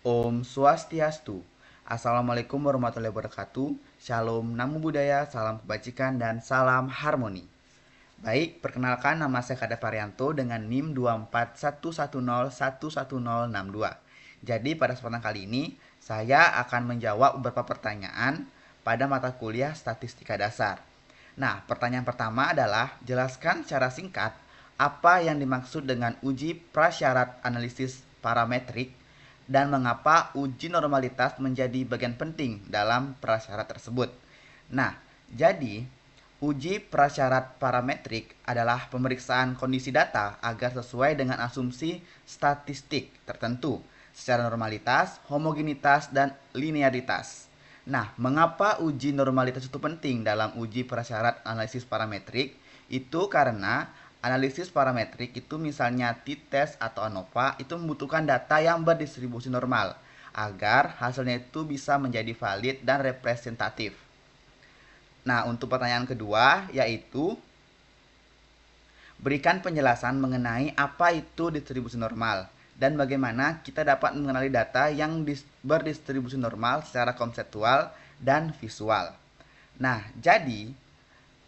Om Swastiastu. Assalamualaikum warahmatullahi wabarakatuh. Shalom, namo buddhaya, salam kebajikan, dan salam harmoni. Baik, perkenalkan nama saya Kada Parianto dengan NIM 24110110062. Jadi pada kesempatan kali ini, saya akan menjawab beberapa pertanyaan pada mata kuliah Statistika Dasar. Nah, pertanyaan pertama adalah, jelaskan secara singkat apa yang dimaksud dengan uji prasyarat analisis parametrik dan mengapa uji normalitas menjadi bagian penting dalam prasyarat tersebut. Nah, jadi uji prasyarat parametrik adalah pemeriksaan kondisi data agar sesuai dengan asumsi statistik tertentu secara normalitas, homogenitas, dan linearitas. Nah, mengapa uji normalitas itu penting dalam uji prasyarat analisis parametrik? Itu karena analisis parametrik itu misalnya t-test atau ANOVA itu membutuhkan data yang berdistribusi normal agar hasilnya itu bisa menjadi valid dan representatif. Nah, untuk pertanyaan kedua yaitu berikan penjelasan mengenai apa itu distribusi normal dan bagaimana kita dapat mengenali data yang berdistribusi normal secara konseptual dan visual. Nah, jadi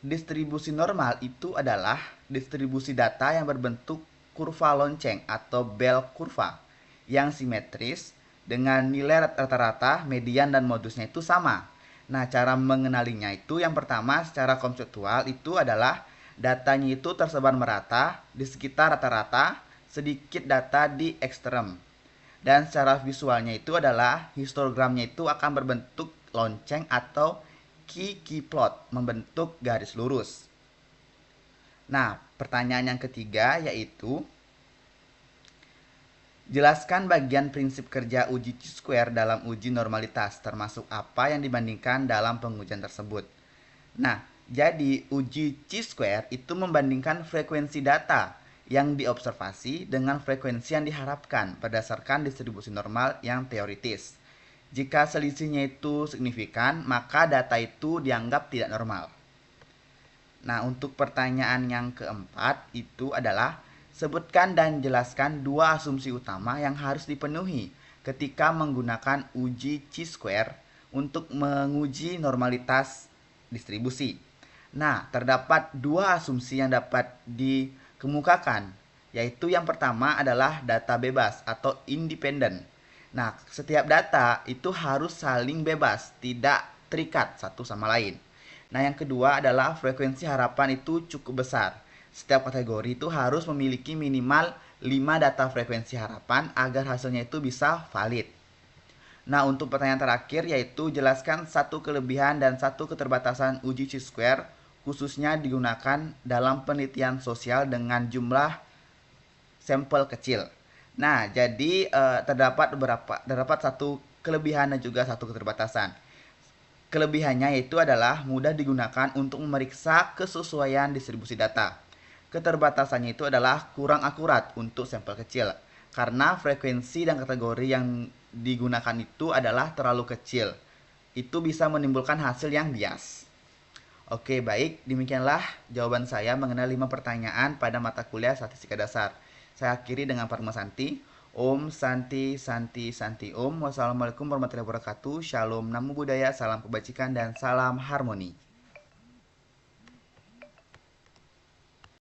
distribusi normal itu adalah distribusi data yang berbentuk kurva lonceng atau bell kurva yang simetris dengan nilai rata-rata, median, dan modusnya itu sama. Nah, cara mengenalinya itu yang pertama secara konseptual itu adalah datanya itu tersebar merata di sekitar rata-rata, sedikit data di ekstrem. Dan secara visualnya itu adalah histogramnya itu akan berbentuk lonceng atau key plot, membentuk garis lurus. Nah, pertanyaan yang ketiga yaitu jelaskan bagian prinsip kerja uji chi-square dalam uji normalitas, termasuk apa yang dibandingkan dalam pengujian tersebut. Nah, jadi uji chi-square itu membandingkan frekuensi data yang diobservasi dengan frekuensi yang diharapkan berdasarkan distribusi normal yang teoritis. Jika selisihnya itu signifikan, maka data itu dianggap tidak normal. Nah, untuk pertanyaan yang keempat itu adalah sebutkan dan jelaskan dua asumsi utama yang harus dipenuhi ketika menggunakan uji chi-square untuk menguji normalitas distribusi. Nah, terdapat dua asumsi yang dapat dikemukakan, yaitu yang pertama adalah data bebas atau independen. Nah, setiap data itu harus saling bebas, tidak terikat satu sama lain. Nah, yang kedua adalah frekuensi harapan itu cukup besar. Setiap kategori itu harus memiliki minimal 5 data frekuensi harapan agar hasilnya itu bisa valid. Nah, untuk pertanyaan terakhir yaitu jelaskan satu kelebihan dan satu keterbatasan uji chi-square khususnya digunakan dalam penelitian sosial dengan jumlah sampel kecil. Nah, jadi terdapat satu kelebihan dan juga satu keterbatasan. Kelebihannya yaitu adalah mudah digunakan untuk memeriksa kesesuaian distribusi data. Keterbatasannya itu adalah kurang akurat untuk sampel kecil karena frekuensi dan kategori yang digunakan itu adalah terlalu kecil. Itu bisa menimbulkan hasil yang bias. Oke, baik, demikianlah jawaban saya mengenai 5 pertanyaan pada mata kuliah Statistika Dasar. Saya akhiri dengan Parma Santi. Om Santi Santi Santi Om. Wassalamualaikum warahmatullahi wabarakatuh. Shalom, namo buddhaya, salam kebajikan, dan salam harmoni.